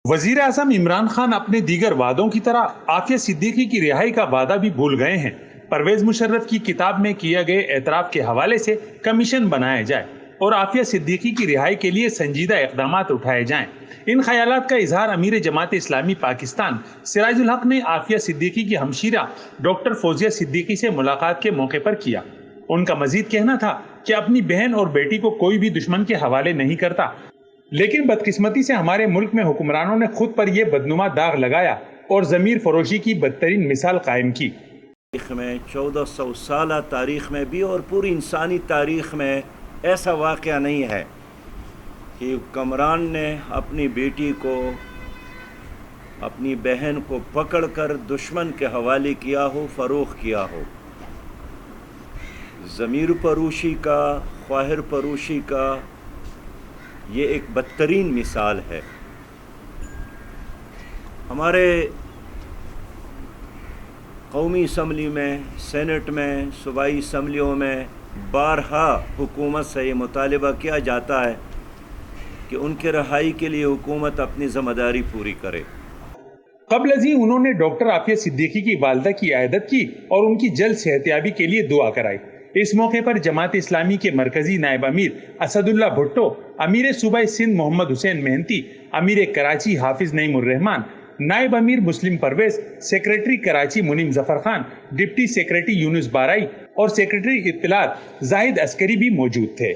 وزیر اعظم عمران خان اپنے دیگر وعدوں کی طرح عافیہ صدیقی کی رہائی کا وعدہ بھی بھول گئے ہیں۔ پرویز مشرف کی کتاب میں کیے گئے اعتراف کے حوالے سے کمیشن بنایا جائے اور عافیہ صدیقی کی رہائی کے لیے سنجیدہ اقدامات اٹھائے جائیں۔ ان خیالات کا اظہار امیر جماعت اسلامی پاکستان سراج الحق نے عافیہ صدیقی کی ہمشیرہ ڈاکٹر فوزیہ صدیقی سے ملاقات کے موقع پر کیا۔ ان کا مزید کہنا تھا کہ اپنی بہن اور بیٹی کو کوئی بھی دشمن کے حوالے نہیں کرتا، لیکن بدقسمتی سے ہمارے ملک میں حکمرانوں نے خود پر یہ بدنما داغ لگایا اور ضمیر فروشی کی بدترین مثال قائم کی۔ تاریخ میں 1400 سالہ تاریخ میں بھی اور پوری انسانی تاریخ میں ایسا واقعہ نہیں ہے کہ حکمران نے اپنی بیٹی کو، اپنی بہن کو پکڑ کر دشمن کے حوالے کیا ہو، فروخت کیا ہو۔ ضمیر فروشی کا، خواہر فروشی کا یہ ایک بدترین مثال ہے۔ ہمارے قومی اسمبلی میں، سینٹ میں، صوبائی اسمبلیوں میں بارہا حکومت سے یہ مطالبہ کیا جاتا ہے کہ ان کے رہائی کے لیے حکومت اپنی ذمہ داری پوری کرے۔ قبل ازیں انہوں نے ڈاکٹر عافیہ صدیقی کی والدہ کی عیادت کی اور ان کی جلد صحتیابی کے لیے دعا کرائی۔ اس موقع پر جماعت اسلامی کے مرکزی نائب امیر اسد اللہ بھٹو، امیر صوبہ سندھ محمد حسین مہنتی، امیر کراچی حافظ نعیم الرحمان، نائب امیر مسلم Pervez, secretary Karachi منیم Zafar Khan, deputy secretary یونس بارائی اور سیکریٹری اطلاعات زاہد عسکری بھی موجود تھے۔